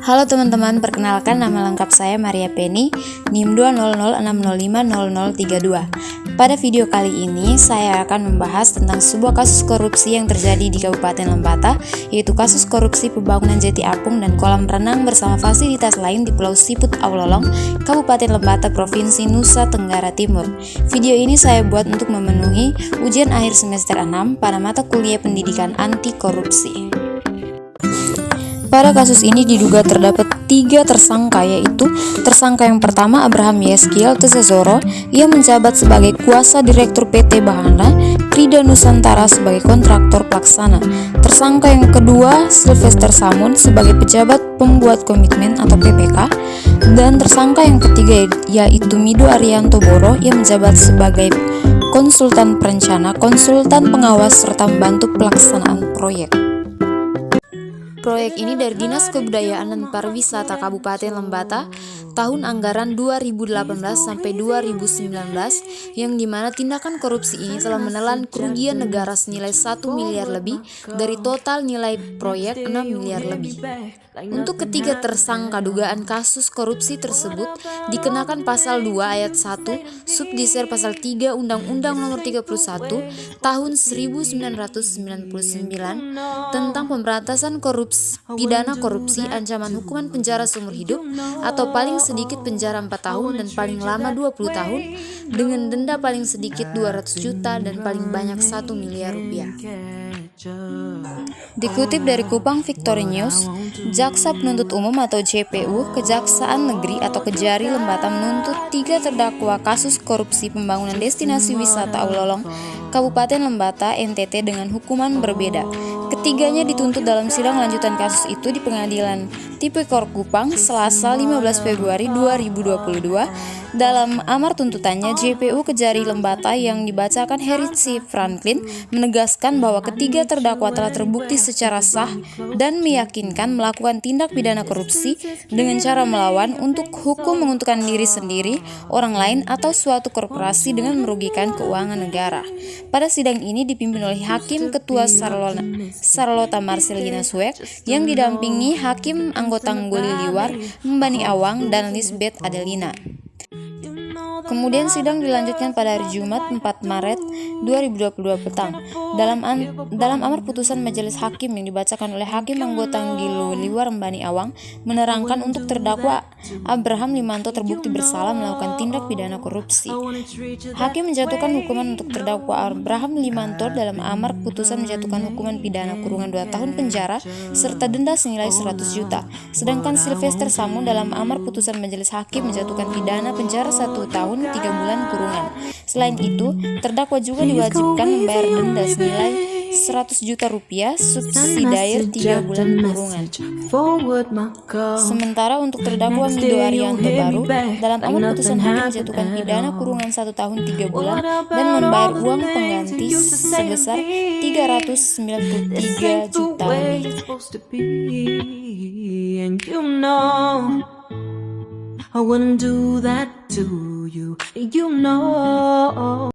Halo teman-teman, perkenalkan nama lengkap saya Maria Penny, NIM 20060500032. Pada video kali ini, saya akan membahas tentang sebuah kasus korupsi yang terjadi di Kabupaten Lembata, yaitu kasus korupsi pembangunan jeti apung dan kolam renang bersama fasilitas lain di Pulau Siput Aulolong, Kabupaten Lembata, Provinsi Nusa Tenggara Timur. Video ini saya buat untuk memenuhi ujian akhir semester 6 pada mata kuliah pendidikan anti korupsi. Pada kasus ini diduga terdapat 3 tersangka, yaitu tersangka yang pertama Abraham Yeskiel Tesesoro, ia menjabat sebagai kuasa direktur PT Bahana Krida Nusantara sebagai kontraktor pelaksana. Tersangka yang kedua Sylvester Samun sebagai pejabat pembuat komitmen atau PPK, dan tersangka yang ketiga yaitu Mido Arianto Boro, ia menjabat sebagai konsultan perencana, konsultan pengawas serta membantu pelaksanaan proyek. Proyek ini dari Dinas Kebudayaan dan Pariwisata Kabupaten Lembata tahun anggaran 2018 sampai 2019, yang dimana tindakan korupsi ini telah menelan kerugian negara senilai 1 miliar lebih dari total nilai proyek 6 miliar lebih. Untuk ketiga tersangka dugaan kasus korupsi tersebut dikenakan pasal 2 ayat 1 subdisel pasal 3 Undang-Undang Nomor 31 tahun 1999 tentang pemberantasan pidana korupsi, ancaman hukuman penjara seumur hidup atau paling sedikit penjara 4 tahun dan paling lama 20 tahun dengan denda paling sedikit 200 juta dan paling banyak 1 miliar rupiah. Dikutip dari Kupang Victory News, Jaksa Penuntut Umum atau JPU Kejaksaan Negeri atau Kejari Lembata menuntut 3 terdakwa kasus korupsi pembangunan destinasi wisata Aulolong, Kabupaten Lembata, NTT dengan hukuman berbeda. Ketiganya dituntut dalam sidang lanjutan kasus itu di Pengadilan Tipikor Kupang Selasa 15 Februari 2022. Dalam amar tuntutannya, JPU Kejari Lembata yang dibacakan Harry C. Franklin menegaskan bahwa ketiga terdakwa telah terbukti secara sah dan meyakinkan melakukan tindak pidana korupsi dengan cara melawan untuk hukum, menguntungkan diri sendiri, orang lain, atau suatu korporasi dengan merugikan keuangan negara. Pada sidang ini dipimpin oleh Hakim Ketua Sarlota Marcelina Suek yang didampingi Hakim Anggota Nggoli Liwar, Mbani Awang, dan Lisbeth Adelina. Kemudian sidang dilanjutkan pada hari Jumat 4 Maret 2022 petang. Dalam amar putusan majelis hakim yang dibacakan oleh Hakim Anggota Nggoli Liwar Mbani Awang menerangkan untuk terdakwa Abraham Limanto terbukti bersalah melakukan tindak pidana korupsi. Hakim menjatuhkan hukuman untuk terdakwa Abraham Limanto dalam amar putusan menjatuhkan hukuman pidana kurungan 2 tahun penjara serta denda senilai 100 juta. Sedangkan Sylvester Samun dalam amar putusan majelis hakim menjatuhkan pidana penjara 1 tahun 3 bulan kurungan. Selain itu, terdakwa juga diwajibkan membayar denda senilai 100 juta rupiah subsidiar 3 bulan kurungan. Sementara untuk terdakwa Mido Arianto Baro, dalam amar putusan hakim menjatuhkan pidana kurungan 1 tahun 3 bulan dan membayar uang pengganti sebesar 393 juta lebih. I wouldn't do that to you, you know.